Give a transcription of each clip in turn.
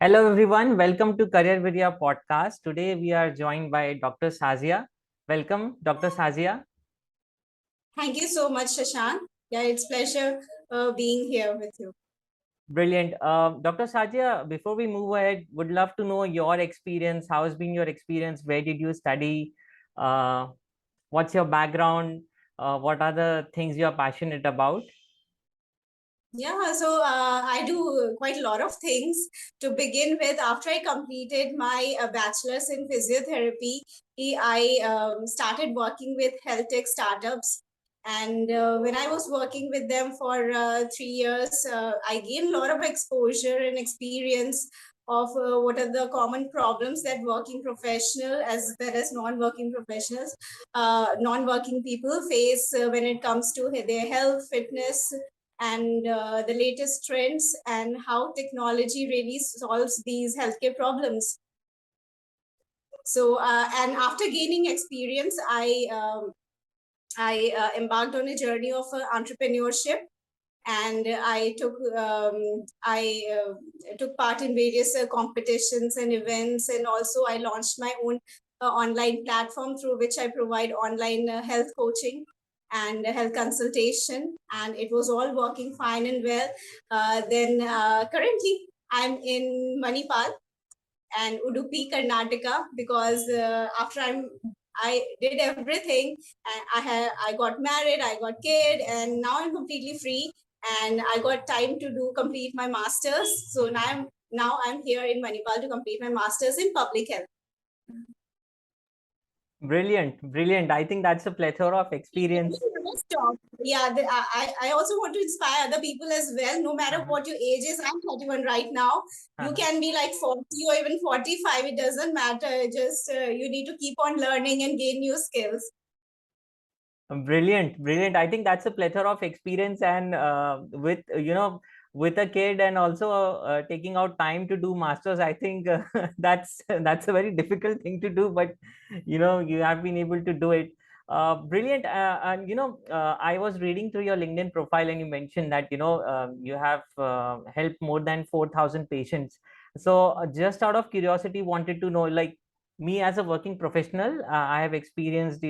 Hello everyone, welcome to Career Vidya podcast. Today we are joined by Dr. Sazia. Welcome, Dr. Sazia. Thank you so much, Shashank. Yeah, it's pleasure being here with you. Brilliant. Dr. Sazia, before we move ahead, would love to know your experience. How has been your experience? Where did you study? Uh, what's your background? What are the things you are passionate about? Yeah, so I do quite a lot of things. To begin with, after I completed my bachelor's in physiotherapy, I started working with health tech startups. And when I was working with them for 3 years, I gained a lot of exposure and experience of what are the common problems that working professional as well as non-working professionals, non-working people face when it comes to their health, fitness, and the latest trends and how technology really solves these healthcare problems. So, and after gaining experience, I embarked on a journey of entrepreneurship, and I took part in various competitions and events, and also I launched my own online platform through which I provide online health coaching and health consultation, and it was all working fine and well. Then currently I'm in Manipal and Udupi, Karnataka, because I did everything. And I got married, I got kid, and now I'm completely free. And I got time to do complete my masters. So now I'm here in Manipal to complete my masters in public health. Brilliant, brilliant. I think that's a plethora of experience. Stop. Yeah, I also want to inspire other people as well. No matter Uh-huh. what your age is, I'm 31 right now. You Uh-huh. can be like 40 or even 45. It doesn't matter. Just you need to keep on learning and gain new skills. Brilliant, brilliant. I think that's a plethora of experience, and with with a kid and also taking out time to do masters. I think that's a very difficult thing to do, but you have been able to do it. Brilliant. And I was reading through your LinkedIn profile, and you mentioned that you have helped more than 4,000 patients. So just out of curiosity, wanted to know, like me as a working professional, I have experienced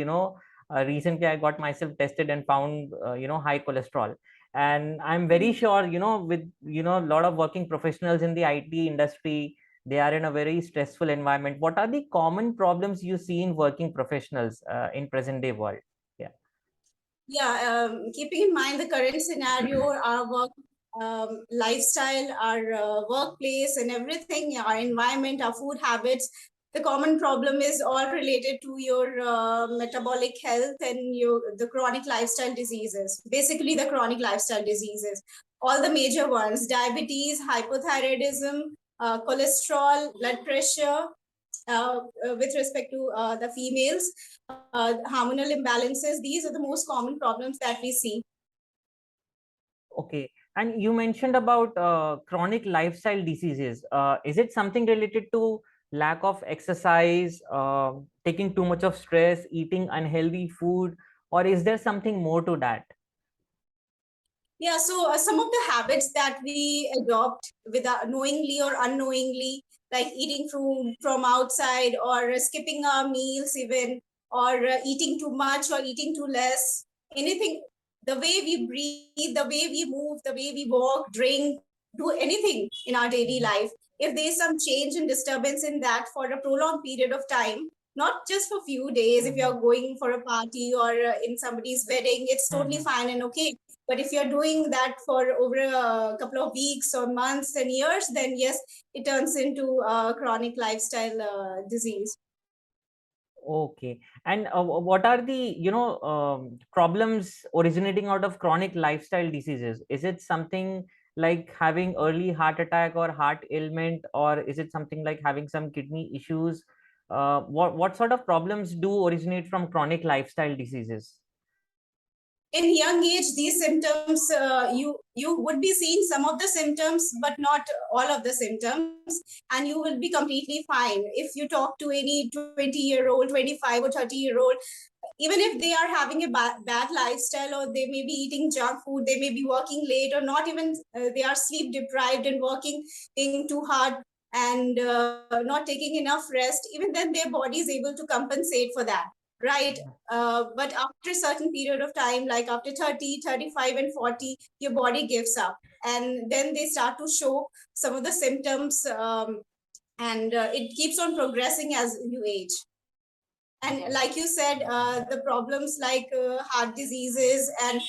recently I got myself tested and found high cholesterol, and I'm very sure with a lot of working professionals in the IT industry, they are in a very stressful environment. What are the common problems you see in working professionals in present day world? Yeah. Yeah, keeping in mind the current scenario, our work lifestyle, our workplace, and everything, our environment, our food habits. The common problem is all related to your metabolic health and the chronic lifestyle diseases. Basically, the chronic lifestyle diseases, all the major ones: diabetes, hypothyroidism, cholesterol, blood pressure. With respect to the females, hormonal imbalances. These are the most common problems that we see. Okay. And you mentioned about chronic lifestyle diseases. Is it something related to lack of exercise, taking too much of stress, eating unhealthy food, or is there something more to that? Yeah, so some of the habits that we adopt without knowingly or unknowingly, like eating food from outside or skipping our meals, even, or eating too much or eating too less, anything, the way we breathe, the way we move, the way we walk, drink, do anything in our daily Mhm. life. If there's some change and disturbance in that for a prolonged period of time, not just for a few days, if Mhm. you're going for a party or in somebody's wedding, it's totally Mhm. fine and okay, but if you're doing that for over a couple of weeks or months and years, then yes, it turns into a chronic lifestyle disease. Okay. And what are the, problems originating out of chronic lifestyle diseases? Is it something like having early heart attack or heart ailment, or is it something like having some kidney issues? What sort of problems do originate from chronic lifestyle diseases? In young age, these symptoms, you would be seeing some of the symptoms but not all of the symptoms, and you will be completely fine. If you talk to any 20-year-old, 25 or 30-year-old, even if they are having a bad lifestyle, or they may be eating junk food, they may be working late, or not even they are sleep deprived and working too hard, and not taking enough rest, even then their body is able to compensate for that, right? But after a certain period of time, like after 30, 35, and 40, your body gives up, and then they start to show some of the symptoms, and it keeps on progressing as you age. And like you said, the problems like heart diseases and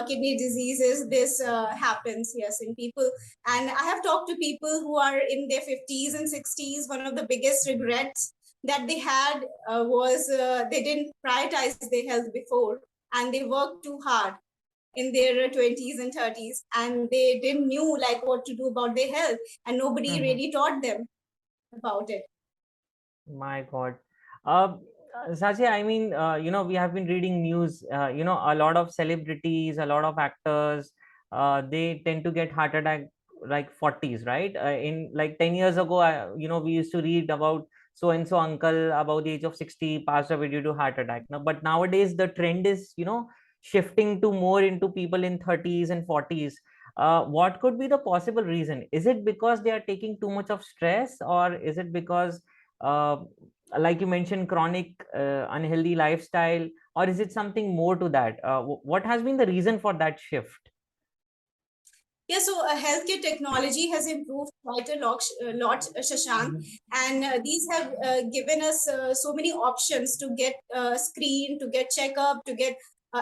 kidney diseases, this happens, yes, in people. And I have talked to people who are in their 50s and 60s. One of the biggest regrets that they had was they didn't prioritize their health before, and they worked too hard in their 20s and 30s, and they didn't knew like what to do about their health, and nobody really taught them about it. My God. Uh, Sasha, I mean, we have been reading news, a lot of celebrities, a lot of actors, they tend to get heart attack like 40s, right? In like 10 years ago, we used to read about so and so uncle about the age of 60 passed away due to heart attack. Now, but nowadays the trend is, shifting to more into people in 30s and 40s. What could be the possible reason? Is it because they are taking too much of stress, or is it because uh, like you mentioned, chronic unhealthy lifestyle, or is it something more to that? What has been the reason for that shift? Yeah, so healthcare technology has improved quite a lot, Shashank, and these have given us so many options to get screen, to get checkup, to get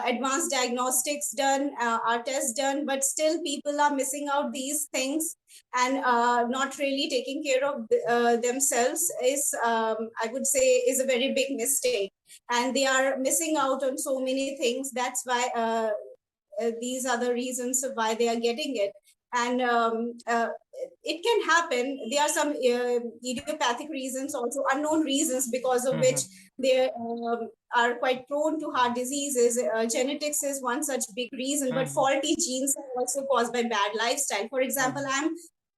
advanced diagnostics done, our tests done. But still, people are missing out these things, and not really taking care of themselves is, I would say, is a very big mistake. And they are missing out on so many things. That's why these are the reasons of why they are getting it. And it can happen. There are some idiopathic reasons, also unknown reasons, because of which they are quite prone to heart diseases. Genetics is one such big reason, but faulty genes are also caused by bad lifestyle. For example, I'm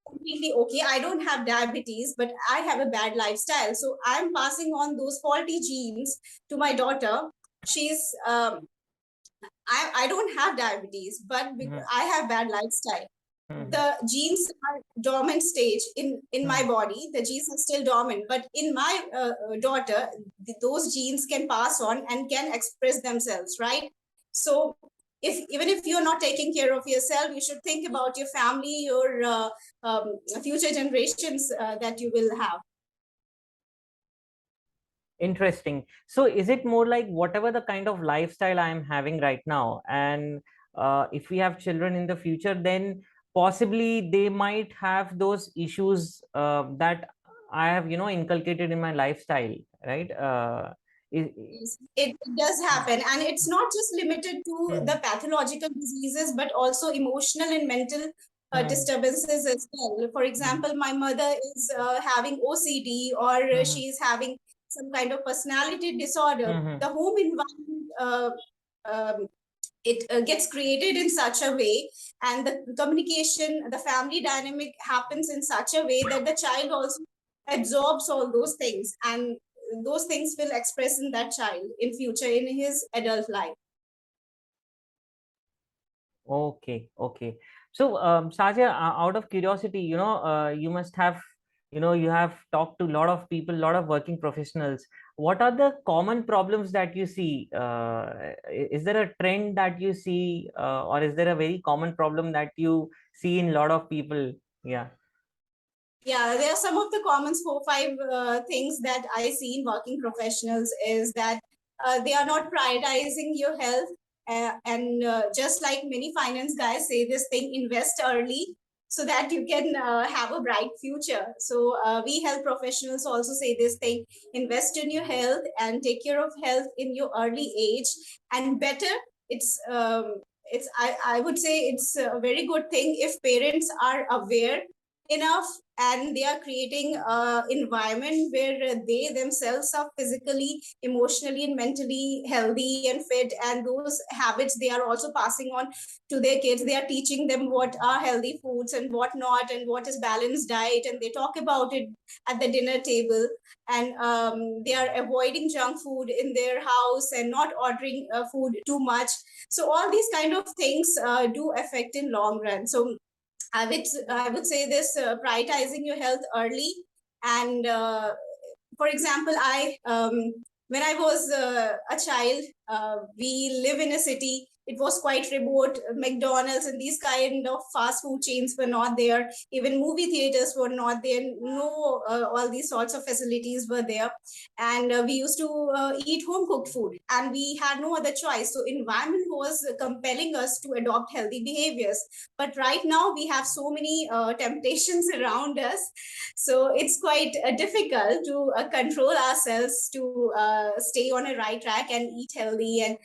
completely okay. I don't have diabetes, but I have a bad lifestyle. So I'm passing on those faulty genes to my daughter. She's I don't have diabetes, but I have bad lifestyle. The genes are dormant stage in my body. The genes are still dormant, but in my daughter, those genes can pass on and can express themselves, right? So if even if you're not taking care of yourself, you should think about your family, your future generations that you will have. Interesting. So is it more like whatever the kind of lifestyle I am having right now, and if we have children in the future, then possibly they might have those issues that I have, inculcated in my lifestyle, right? It does happen, and it's not just limited to the pathological diseases, but also emotional and mental disturbances as well. For example, my mother is having OCD, or she's having some kind of personality disorder. The home environment it gets created in such a way, and the communication, the family dynamic happens in such a way that the child also absorbs all those things, and those things will express in that child in future in his adult life. Okay, okay. So, Saja, out of curiosity, you must have, you have talked to a lot of people, a lot of working professionals. What are the common problems that you see? Is there a trend that you see, or is there a very common problem that you see in a lot of people? Yeah. Yeah, there are some of the common 4 5 things that I see in working professionals is that they are not prioritizing your health. And just like many finance guys say this thing, invest early so that you can have a bright future. So we health professionals also say this thing: invest in your health and take care of health in your early age. And better, I would say it's a very good thing if parents are aware enough, and they are creating an environment where they themselves are physically, emotionally, and mentally healthy and fit, and those habits they are also passing on to their kids. They are teaching them what are healthy foods and what not, and what is balanced diet, and they talk about it at the dinner table. And they are avoiding junk food in their house and not ordering food too much. So all these kind of things do affect in long run. So I would say this: prioritizing your health early, And for example, when I was a child, we live in a city. It was quite remote. McDonald's and these kind of fast food chains were not there. Even movie theaters were not there. No, all these sorts of facilities were there. And we used to eat home cooked food, and we had no other choice. So environment was compelling us to adopt healthy behaviors. But right now we have so many temptations around us, so it's quite difficult to control ourselves to stay on a right track and eat healthy. And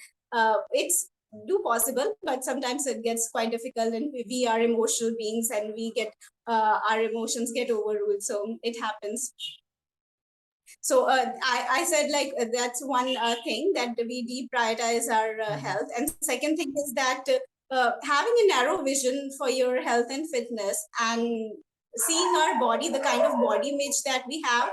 it's do possible, but sometimes it gets quite difficult, and we are emotional beings, and we get our emotions get overruled, so it happens. So I said, like, that's one thing, that we deprioritize our health. And second thing is that having a narrow vision for your health and fitness, and seeing our body, the kind of body image that we have,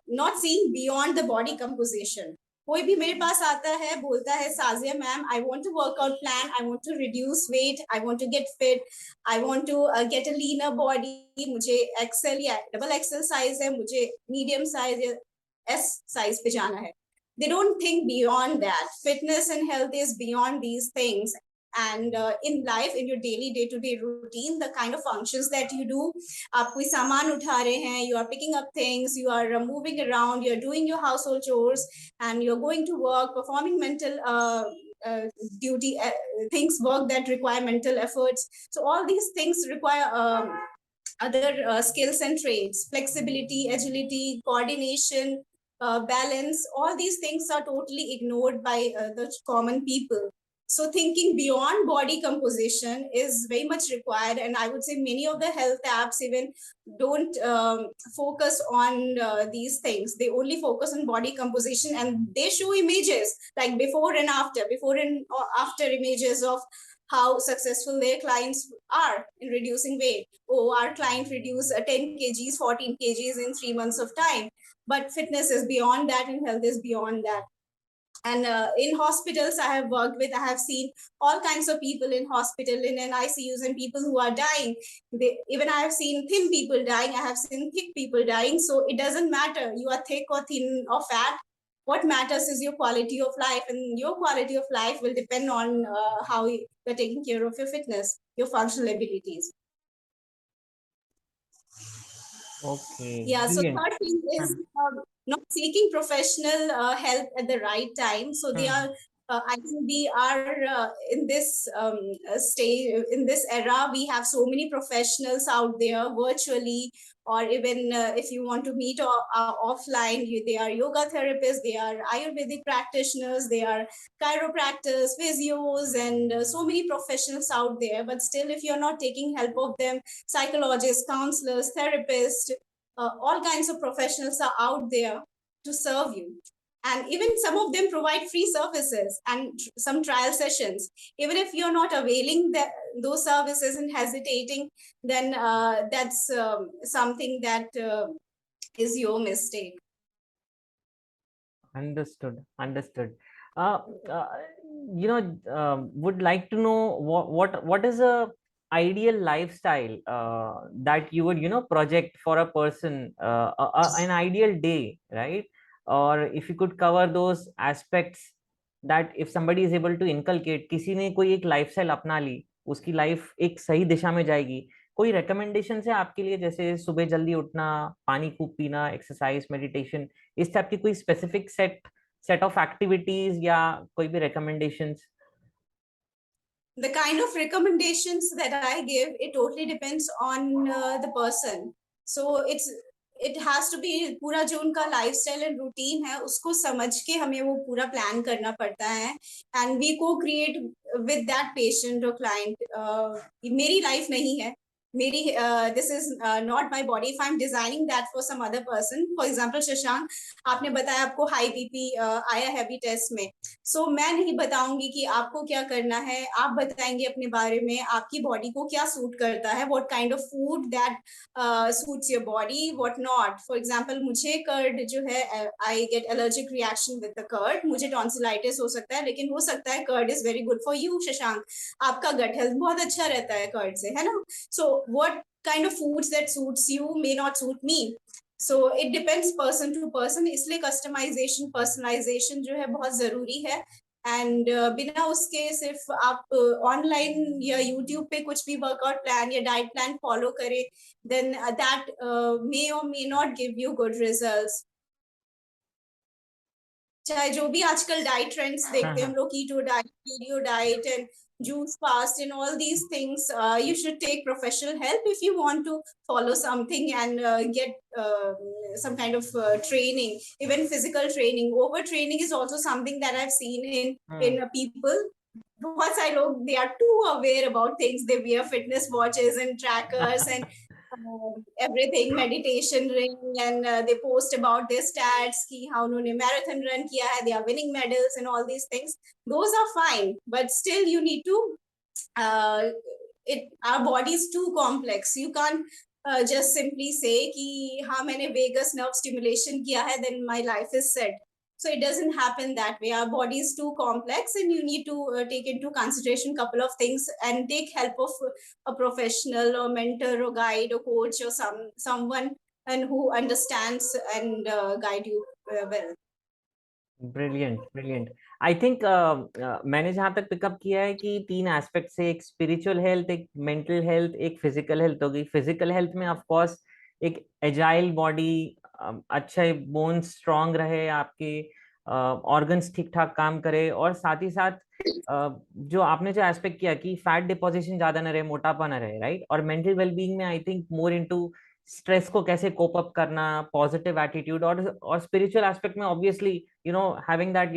not seeing beyond the body composition. कोई भी मेरे पास आता है, बोलता है, Sajiya ma'am, I want to workout plan, I want to reduce weight, I want to get fit, I want to get a leaner body, मुझे XL या double XL size है, मुझे medium size या S size पे जाना है. They don't think beyond that. Fitness and health is beyond these things. And in life, in your daily day-to-day routine, the kind of functions that you do, आप कोई सामान उठा रहे हैं, you are picking up things, you are moving around, you're doing your household chores, and you're going to work, performing mental duty things, work that require mental efforts. So all these things require other skills and traits: flexibility, agility, coordination, balance. All these things are totally ignored by the common people. So thinking beyond body composition is very much required. And I would say many of the health apps even don't focus on these things. They only focus on body composition, and they show images like before and after images of how successful their clients are in reducing weight. Oh, our client reduced 10 kgs, 14 kgs in 3 months of time. But fitness is beyond that, and health is beyond that. And in hospitals I have worked with, I have seen all kinds of people in hospital, in ICUs, and people who are dying. Even I have seen thin people dying, I have seen thick people dying. So it doesn't matter you are thick or thin or fat. What matters is your quality of life, and your quality of life will depend on how you're taking care of your fitness, your functional abilities. Okay, Yeah, so brilliant. third thing is not seeking professional help at the right time. So they are, I think we are in this stage, in this era, we have so many professionals out there virtually, or even if you want to meet offline, they are yoga therapists, they are Ayurvedic practitioners, they are chiropractors, physios, and so many professionals out there. But still, if you're not taking help of them, psychologists, counselors, therapists, all kinds of professionals are out there to serve you. And even some of them provide free services and some trial sessions. Even if you're not availing those services and hesitating, then that's something that is your mistake. Understood. Understood. Uh, uh, would like to know what is a ideal lifestyle that you would project for a person, an ideal day, right? Or if you could cover those aspects, that if somebody is able to inculcate, किसी ने कोई एक lifestyle अपना ली, उसकी life एक सही दिशा में जाएगी. कोई रिकमेंडेशन है आपके लिए, जैसे सुबह जल्दी उठना, पानी खूब पीना, एक्सरसाइज, मेडिटेशन, इस टाइप की कोई स्पेसिफिक सेट ऑफ एक्टिविटीज या कोई भी recommendations? The kind of recommendations that I give, it totally depends on the person. So it has to be पूरा जो उनका lifestyle and routine है, उसको समझ के हमें वो पूरा plan करना पड़ता है, and we co-create with that patient or client. मेरी life नहीं है, मेरी this is not my body. If I'm designing that for some other person, for example Shashank, आपने बताया आपको high BP आया है अभी टेस्ट में, so मैं नहीं बताऊंगी कि आपको क्या करना है, आप बताएंगे अपने बारे में, आपकी बॉडी को क्या सूट करता है, what kind of food that suits your body, what not. For example, मुझे कर्ड जो है, I get allergic reaction with the curd, मुझे tonsillitis हो सकता है, लेकिन हो सकता है curd is very good for you Shashank, आपका गट हेल्थ बहुत अच्छा रहता है कर्ड से, है ना. So So what kind of foods that suits you may not suit me. So it depends person to person. इसलिए customization, personalization जो है बहुत जरूरी है. एंड बिना उसके सिर्फ आप ऑनलाइन या यूट्यूब पे कुछ भी वर्कआउट प्लान या डाइट प्लान फॉलो करें, then that may or may not give you good results. चाहे जो भी आजकल डाइट ट्रेंड्स देखते हैं हम लोग, keto diet, paleo diet and juice fast and all these things, you should take professional help if you want to follow something and get some kind of training, even physical training. Overtraining is also something that I've seen in people. बहुत सारे लोग, they are too aware about things. They wear fitness watches and trackers and everything, meditation ring, and they post about their stats ki how unhone marathon run kiya hai, they are winning medals and all these things. Those are fine, but still you need to our body is too complex. You can't just simply say ki ha maine vagus nerve stimulation kiya hai, then my life is set. So it doesn't happen that way. Our body is too complex, and you need to take into consideration couple of things and take help of a professional or mentor or guide or coach or someone and who understands and guide you well. Brilliant brilliant. I think मैंने जहां तक pickup किया है कि तीन aspect से, एक spiritual health, एक मेंटल हेल्थ, एक फिजिकल हेल्थ होगी. फिजिकल हेल्थ में ऑफ कोर्स एक एजाइल बॉडी, अच्छे बोन्स स्ट्रांग रहे, आपके ऑर्गन्स ठीक ठाक काम करे, और साथ ही साथ जो आपने जो एस्पेक्ट किया कि फैट डिपोजिशन ज्यादा ना रहे, मोटापा ना रहे, राइट. और मेंटल वेलबींग में I think more into stress को कैसे कोप अप करना, पॉजिटिव एटीट्यूड, और स्पिरिचुअल एस्पेक्ट में obviously having that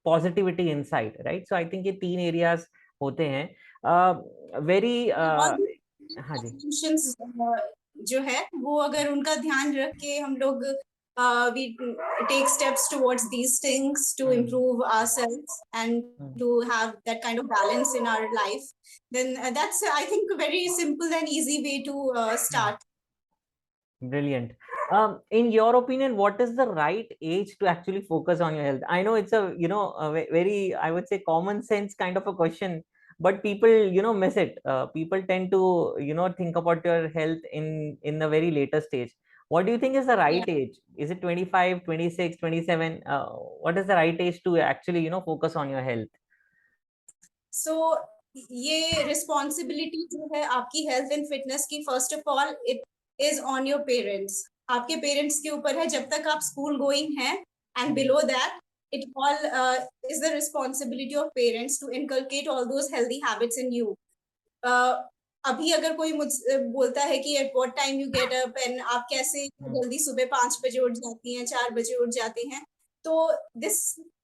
positivity inside, right? So I think ये तीन areas होते हैं. Very हाँ जी. Solutions जो है वो अगर उनका ध्यान रख के हम लोग we take steps towards these things to improve ourselves and to have that kind of balance in our life, then that's I think a very simple and easy way to start. Brilliant. In your opinion, what is the right age to actually focus on your health? I know it's a very, I would say, common sense kind of a question, but people miss it. People tend to think about your health in the very later stage. What do you think is the right age? Is it 25, 26, 27? What is the right age to actually focus on your health? So ये responsibility जो है आपकी health and fitness की, first of all it is on your parents. आपके parents के ऊपर है. जब तक आप स्कूल गोइंग हैं and below that, it all is the responsibility of parents to inculcate all those healthy habits in you. अभी अगर कोई मुझसे बोलता है कि at what time you get up and आप कैसे जल्दी सुबह 5 बजे उठ जाती हैं, 4 बजे उठ जाती हैं, तो this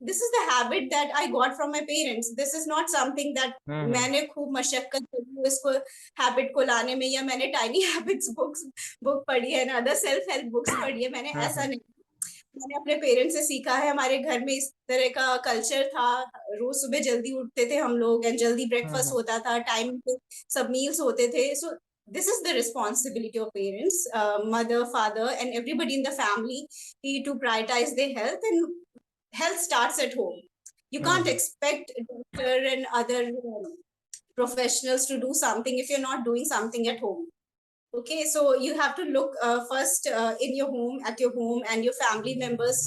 is the habit that I got from my parents. This is not something that मैंने खूब मशक्कत करी इसको हैबिट को लाने में, या मैंने टाइनी हैबिट्स बुक पढ़ी है ना अदर सेल्फ हेल्प बुक्स पढ़ी है. मैंने ऐसा नहीं, मैंने अपने पेरेंट्स से सीखा है. हमारे घर में इस तरह का कल्चर था. रोज सुबह जल्दी उठते थे हम लोग एंड जल्दी ब्रेकफास्ट होता था, टाइम पे सब मील्स होते थे. सो this is the responsibility of parents, mother, father, and everybody in the family to prioritize their health, and health starts at home. You can't expect doctor and other professionals to do something if you're not doing something at home. Okay, so you have to look first in your home, at your home and your family members,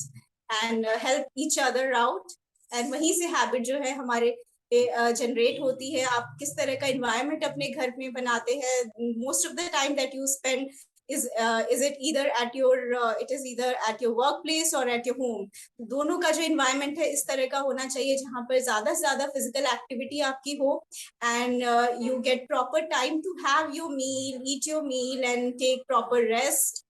and help each other out. And वहीं से habit जो है हमारे generate होती है. आप किस तरह का environment अपने घर में बनाते हैं. Most of the time that you spend is it either at your it is either at your workplace or at your home. दोनों का जो environment है इस तरह का होना चाहिए जहाँ पर ज्यादा से ज्यादा physical activity आपकी हो, and you get proper time to have your meal, eat your meal and take proper rest.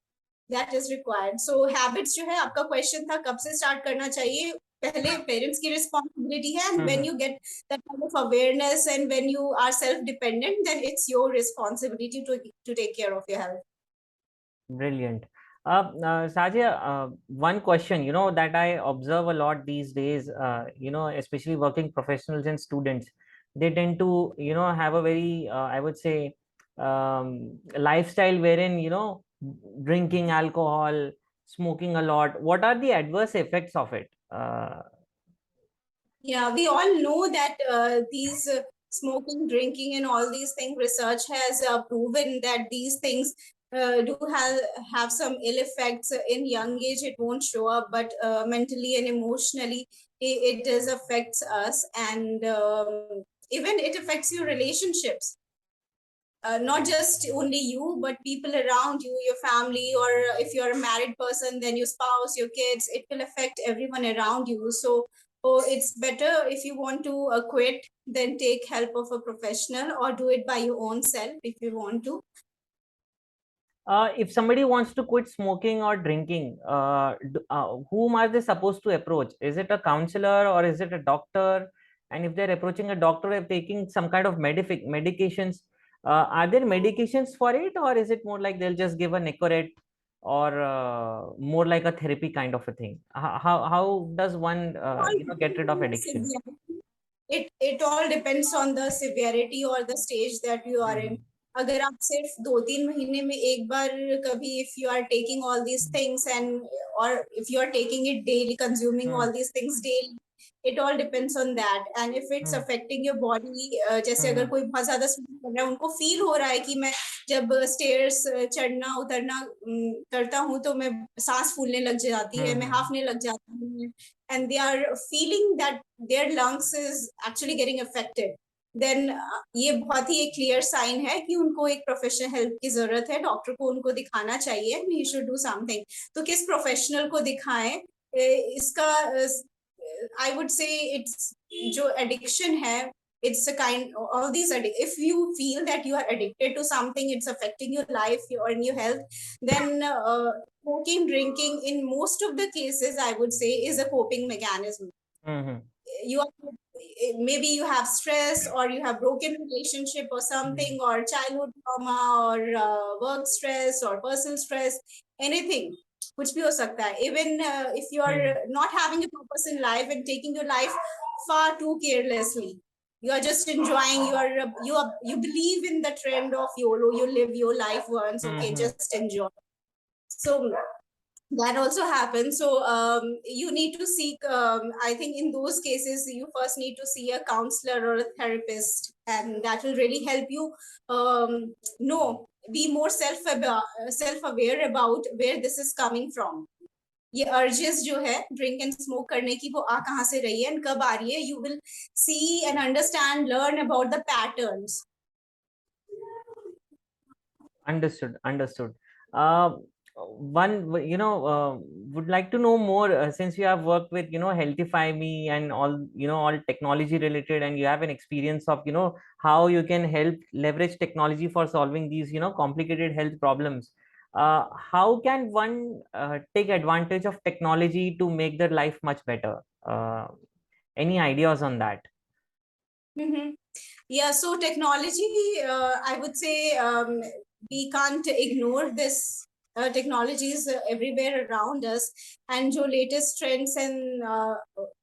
That is required. So habits जो है, आपका question था कब से start करना चाहिए. पहले पेरेंट्स की रिस्पॉन्सिबिलिटी है, and when you get that kind of awareness and when you are self dependent, then it's your responsibility to take care of your health. Brilliant. Sazia, one question that I observe a lot these days, especially working professionals and students, they tend to have a very I would say lifestyle wherein drinking alcohol, smoking a lot. What are the adverse effects of it? Yeah, we all know that these smoking, drinking, and all these things. Research has proven that these things do have some ill effects in young age. It won't show up, but mentally and emotionally, it does affects us, and even it affects your relationships. Not just only you, but people around you, your family, or if you're a married person, then your spouse, your kids, it will affect everyone around you. So it's better, if you want to quit, then take help of a professional, or do it by your own self if you want to. If somebody wants to quit smoking or drinking, whom are they supposed to approach? Is it a counselor or is it a doctor? And if they're approaching a doctor and taking some kind of medications, are there medications for it, or is it more like they'll just give a Nicorette, or more like a therapy kind of a thing? How does one get rid of addiction? It all depends on the severity or the stage that you are in. Mhm. अगर आप सिर्फ 2-3 महीने में एक बार कभी, if you are taking all these things, and or if you are taking it daily, consuming Hmm. all these things daily, it all depends on that. And if it's Hmm. affecting your body, जैसे अगर Hmm. कोई बहुत ज्यादा smoke कर रहा है, उनको feel हो रहा है कि मैं जब स्टेयर्स चढ़ना उतरना करता हूँ तो मैं सांस फूलने लग जाती है, Hmm. मैं Hmm. हाफने लग जाती हूँ, and they are feeling that their lungs is actually getting affected, then ये बहुत ही एक क्लियर साइन है कि उनको एक प्रोफेशनल हेल्प की जरूरत है, डॉक्टर को उनको दिखाना चाहिए, ही शुड डू समथिंग। तो किस प्रोफेशनल को दिखाएं, इसका आई वुड से इट्स जो एडिक्शन है, it's a kind all these if you feel that you are addicted to something, it's affecting your life or your health, then smoking, drinking in most of the cases, I would say, is a coping mechanism. Hmm. You are, maybe you have stress, or you have broken relationship or Hmm. something, or childhood trauma, or work stress, or personal stress, anything, कुछ भी हो सकता है. Even if you Hmm. are not having a purpose in life and taking your life far too carelessly, you are just enjoying, you believe in the trend of YOLO, you live your life once, okay, Hmm. just enjoy. So that also happens. So you need to seek, I think in those cases you first need to see a counselor or a therapist, and that will really help you know, be more self aware about where this is coming from. ये urges जो है drink and smoke करने की, वो आ कहाँ से रही है एंड कब आ रही है, you will see and understand, learn about the patterns. Understood, understood. One, would like to know more, since you have worked with, Healthify Me and all, all technology related, and you have an experience of, how you can help leverage technology for solving these, complicated health problems. How can one take advantage of technology to make their life much better? Any ideas on that? Mm-hmm. Yeah, so technology, I would say, we can't ignore this. Technology is everywhere around us, and जो latest trends and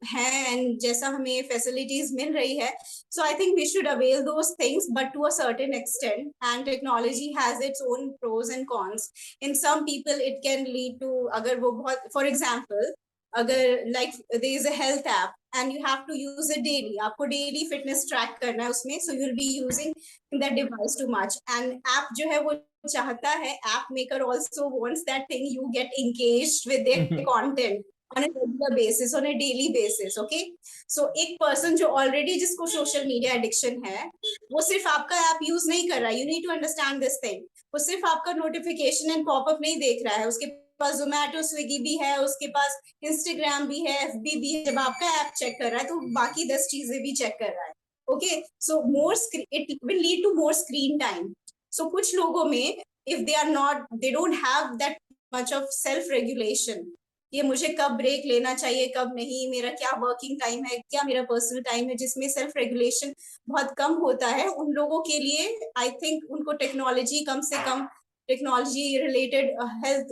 हैं, and जैसा हमें facilities मिल रही है, so I think we should avail those things, but to a certain extent. And technology has its own pros and cons. In some people, it can lead to, अगर वो बहुत, for example, अगर like there is a health app and you have to use it daily, आपको daily fitness track करना है उसमें, so you'll be using that device too much, and app जो है वो चाहता है, app maker also wants that thing you get engaged with their content on a regular basis, on a daily basis. Okay, so एक person जो already जिसको social media addiction है, वो सिर्फ आपका app use नहीं कर रहा, you need to understand this thing, वो सिर्फ आपका notification and pop up नहीं देख रहा है, उसके पास जोमेटो स्विगी भी है, उसके पास इंस्टाग्राम भी है, एफबी भी है, जब आपका ऐप चेक कर रहा है तो बाकी 10 चीजें भी चेक कर रहा है. Okay, so more it will lead to more screen time. So कुछ लोगों में, if they are not, they don't have that much of self regulation, ये मुझे कब ब्रेक लेना चाहिए, कब नहीं, मेरा क्या वर्किंग टाइम है, क्या मेरा पर्सनल टाइम है, जिसमें सेल्फ रेगुलेशन बहुत कम होता है, उन लोगों के लिए आई थिंक उनको टेक्नोलॉजी, कम से कम टेक्नोलॉजी रिलेटेड हेल्थ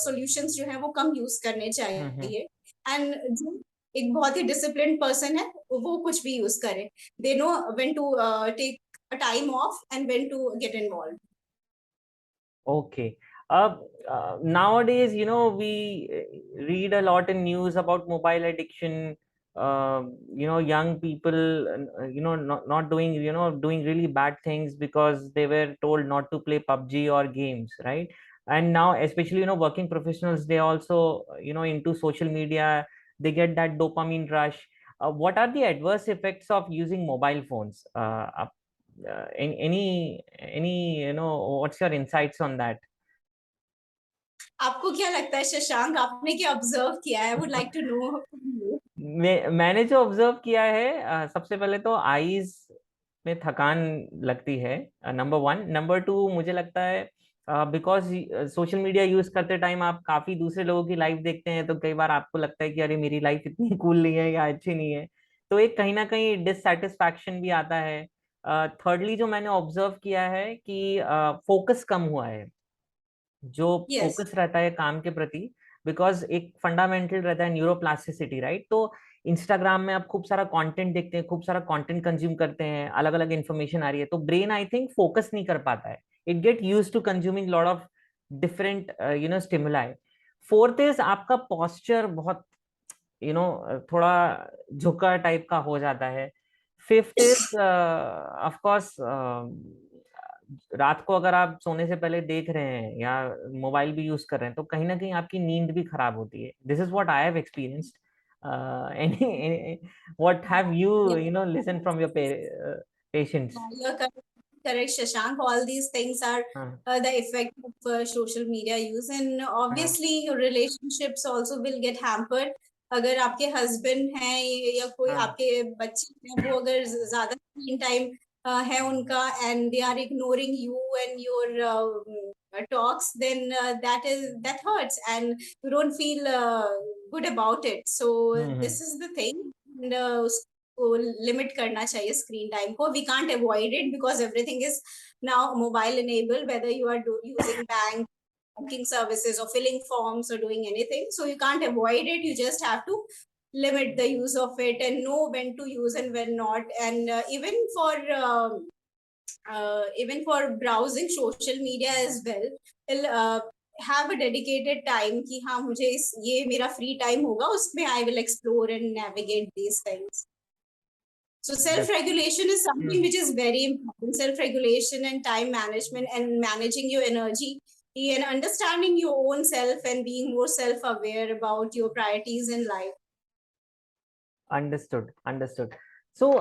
सॉल्यूशंस जो है वो कम यूज करने चाहिए. एंड जो एक बहुत ही डिसिप्लिन पर्सन है, वो कुछ भी यूज करे, they know when to take a time off and when to get involve. Okay. Nowadays, we read a lot in news about mobile addiction. young people, not doing, doing really bad things because they were told not to play PUBG or games, right? And now, especially, working professionals, they also, into social media, they get that dopamine rush. What are the adverse effects of using mobile phones? Any, what's your insights on that? आपको क्या लगता है शशांक, आपने क्या observe किया है? I would like to know. मैंने जो ऑब्जर्व किया है, सबसे पहले तो आईज में थकान लगती है, नंबर वन। नंबर टू, मुझे लगता है बिकॉज सोशल मीडिया यूज करते टाइम आप काफी दूसरे लोगों की लाइफ देखते हैं, तो कई बार आपको लगता है कि अरे मेरी लाइफ इतनी कूल नहीं है या अच्छी नहीं है, तो एक कहीं ना कहीं डिससेटिस्फैक्शन भी आता है। थर्डली, जो मैंने ऑब्जर्व किया है कि फोकस कम हुआ है, जो यस। फोकस रहता है काम के प्रति, बिकॉज एक फंडामेंटल रहता है न्यूरोप्लास्टिसिटी, राइट? तो इंस्टाग्राम में आप खूब सारा कंटेंट देखते हैं, खूब सारा कंटेंट कंज्यूम करते हैं, अलग अलग इन्फॉर्मेशन आ रही है, तो ब्रेन आई थिंक फोकस नहीं कर पाता है। It get use to consuming lot of different stimuli. Fourth is आपका पॉस्चर बहुत थोड़ा झुका टाइप का हो जाता है। फिफ्थ इज ऑफ कोर्स, रात को अगर आप सोने से पहले देख रहे हैं या मोबाइल भी यूज कर रहे हैं, तो कहीं ना कहीं आपकी नींद भी खराब होती है। This is what I have experienced. Any what have you listen from your patients? You're correct, Shashank. All these things are हाँ, the effect of social media use, and हाँ, obviously your relationships also will get hampered. अगर आपके husband हैं या कोई हाँ, आपके बच्चे हैं, वो अगर ज्यादा स्क्रीन टाइम है उनका, and they are ignoring you and your talks, then that hurts, and you don't feel good about it. So hmm, this is the thing. And को लिमिट करना चाहिए स्क्रीन टाइम को. We can't avoid it because everything is now mobile enabled, whether you are using banking services or filling forms or doing anything. So you can't avoid it. You just have to limit the use of it and know when to use and when not. And even for browsing social media as well, have a dedicated time कि हाँ मुझे ये मेरा free time होगा, उसमें I will explore and navigate these things. So self-regulation is something which is very important. Self-regulation and time management and managing your energy and understanding your own self and being more self-aware about your priorities in life. Understood, understood. So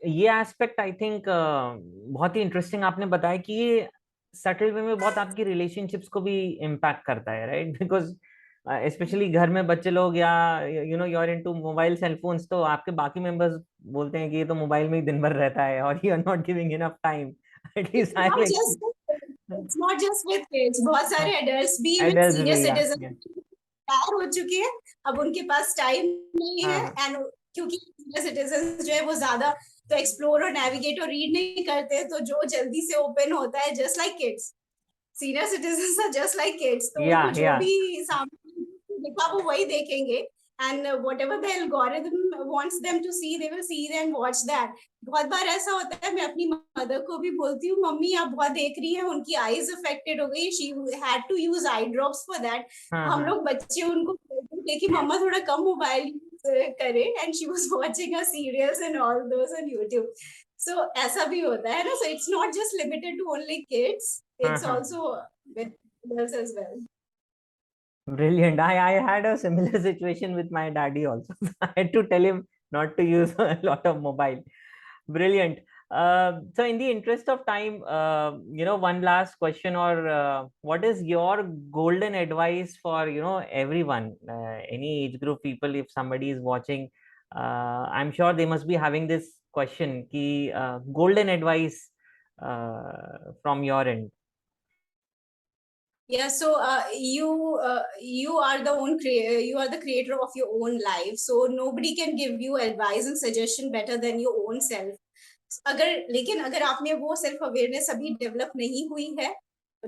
ये aspect I think बहुत ही interesting आपने बताया कि ये subtle way में बहुत आपकी relationships को भी इम्पैक्ट करता है, राइट? बिकॉज स्पेशली घर में बच्चे लोग या you are into mobile cell phones, तो आपके बाकी मेंबर्स बोलते हैं कि ये तो मोबाइल में ही दिन भर रहता है और you are not giving enough time. It's at least I not have just it's not just with kids. बहुत सारे adults भी, even एडल्ट्स senior भी, या citizens रिटायर हो चुके हैं, अब उनके पास टाइम नहीं है, हाँ, एंड क्योंकि सीनियर सिटीजन जो है वो ज्यादा तो एक्सप्लोर और नेविगेट और रीड नहीं करते, तो जो जल्दी से ओपन होता है, just like kids, senior citizen are just like kids, तो उनको जो या भी सामने दिखा वो वही देखेंगे, and whatever the algorithm wants them to see, they will see and watch that. बहुत बार ऐसा होता है, मैं अपनी मदर को भी बोलती हूँ, मम्मी आप बहुत देख रही हैं, उनकी आईज अफेक्टेड हो गई, she had to use eye drops for that. हाँ, हम हाँ, लोग बच्चे उनको बोलते हैं कि मम्मा थोड़ा कम मोबाइल करे, and she was watching a serials and all those on YouTube. So ऐसा भी होता है ना. So it's not just limited to only kids, हाँ, it's हाँ। also with adults as well. Brilliant. I had a similar situation with my daddy also. I had to tell him not to use a lot of mobile. Brilliant. So in the interest of time, one last question, or what is your golden advice for, everyone, any age group people, if somebody is watching, I'm sure they must be having this question, ki, golden advice from your end. Yeah, so you are you are the creator of your own life, so nobody can give you advice and suggestion better than your own self. अगर आप में वो self awareness अभी develop नहीं हुई है,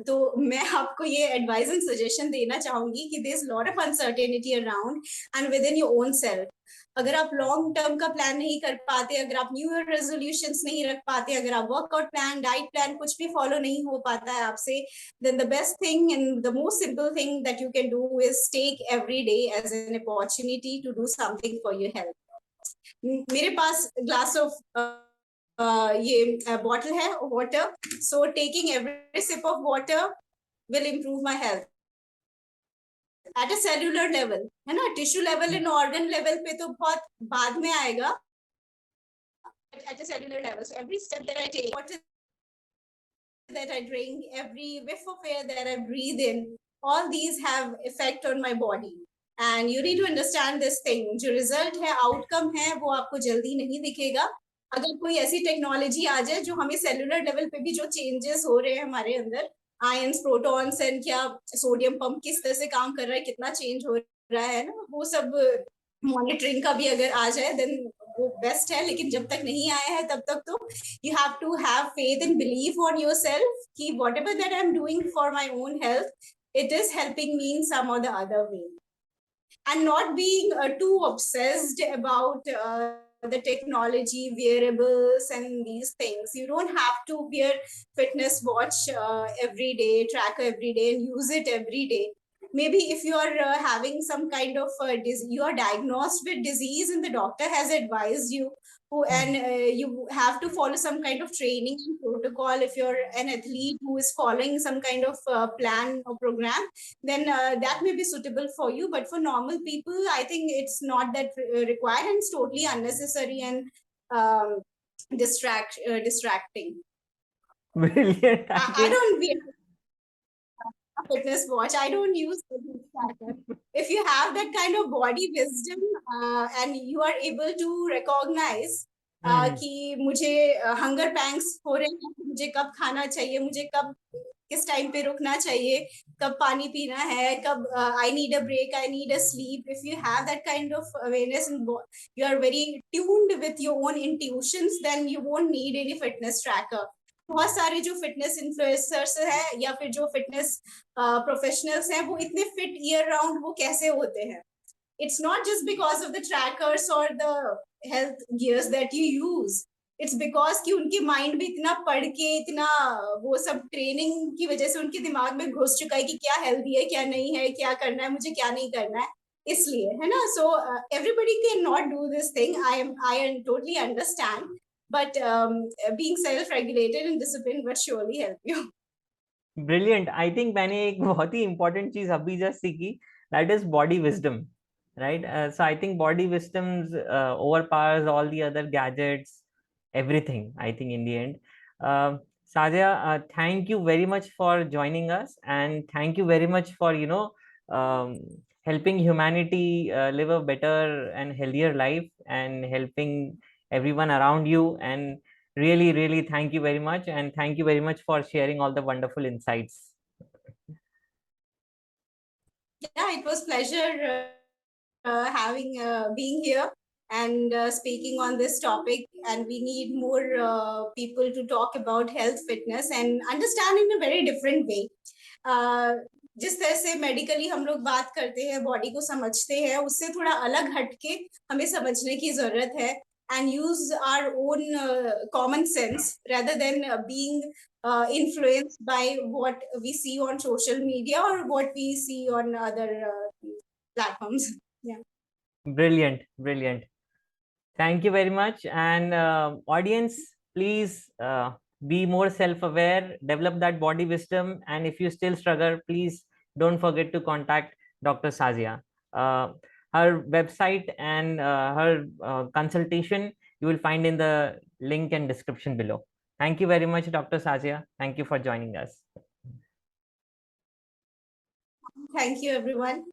तो मैं आपको ये एडवाइस एंड सजेशन देना चाहूंगी कि there is lot of uncertainty around and within your own self. अगर आप लॉन्ग टर्म का प्लान नहीं कर पाते, अगर आप न्यू ईयर रेजोल्यूशंस नहीं रख पाते, अगर आप वर्कआउट प्लान, डाइट प्लान कुछ भी फॉलो नहीं हो पाता है आपसे, then the best thing and the most simple thing that you can do is take every day as an opportunity to do something for your health. मेरे पास glass of ये बॉटल है water, so taking every sip of water will improve my health at a cellular level, है ना. Tissue level and organ level पे तो बहुत बाद में आएगा. At a cellular level, so every step that I take, water that I drink, every whiff of air that I breathe in, all these have effect on my body. And you need to understand this thing. जो result है, outcome है, वो आपको जल्दी नहीं दिखेगा. अगर कोई ऐसी टेक्नोलॉजी आ जाए जो हमें सेलुलर लेवल पे भी जो चेंजेस हो रहे हैं हमारे अंदर, आयंस, प्रोटॉन्स एंड क्या सोडियम पंप किस तरह से काम कर रहा है, कितना चेंज हो रहा है ना, वो सब मॉनिटरिंग का भी अगर आ जाए देन वो बेस्ट है. लेकिन जब तक नहीं आया है तब तक तो you have to have faith and belief on yourself कि whatever that I'm doing for my own health, it is helping me in some or the other way. And not being too obsessed about the technology, wearables, and these things. You don't have to wear fitness watch every day, tracker every day, and use it every day. Maybe if you are having some kind of you are diagnosed with disease and the doctor has advised you, and you have to follow some kind of training and protocol. If you're an athlete who is following some kind of plan or program, then that may be suitable for you. But for normal people, I think it's not that required, and it's totally unnecessary and um, distracting. Brilliant. I don't wear a fitness watch. I don't use fitness tracker. If you have that kind of body wisdom and you are able to recognize कि मुझे hunger pangs हो रहे हैं, मुझे कब खाना चाहिए, मुझे कब किस टाइम पे रुकना चाहिए, कब पानी पीना है, कब I need a break, I need a sleep. If you have that kind of awareness and you are very tuned with your own intuitions, then you won't need any fitness tracker. बहुत सारे जो fitness influencers हैं या फिर जो fitness professionals हैं, वो इतने फिट ईयर राउंड वो कैसे होते हैं? It's not just because of the trackers or the health gears that you use. It's because कि उनके माइंड में इतना पढ़ के इतना वो सब ट्रेनिंग की वजह से उनके दिमाग में घुस चुका है कि क्या हेल्दी है, क्या नहीं है, क्या करना है मुझे, क्या नहीं करना है, इसलिए, है ना. So everybody can not do this thing. I totally understand, but being self regulated and disciplined would surely help you. Brilliant. I think मैंने एक बहुत ही इंपॉर्टेंट चीज अभी जस्ट सीखी, that is body wisdom, right? So I think body wisdom overpowers all the other gadgets, everything, I think, in the end. Sazia, thank you very much for joining us, and thank you very much for um, helping humanity live a better and healthier life, and helping everyone around you. And really, really thank you very much, and thank you very much for sharing all the wonderful insights. Yeah, it was pleasure having being here and speaking on this topic. And we need more people to talk about health, fitness, and understand in a very different way. जिस तरह से medically हम लोग बात करते हैं, body को समझते हैं, उससे थोड़ा अलग हटके हमें समझने की जरूरत है. And use our own common sense rather than being influenced by what we see on social media or what we see on other platforms. Yeah. Brilliant, brilliant. Thank you very much. And audience, please be more self-aware, develop that body wisdom. And if you still struggle, please don't forget to contact Dr. Sazia. Her website and her consultation you will find in the link and description below. Thank you very much, Dr. Sazia. Thank you for joining us. Thank you, everyone.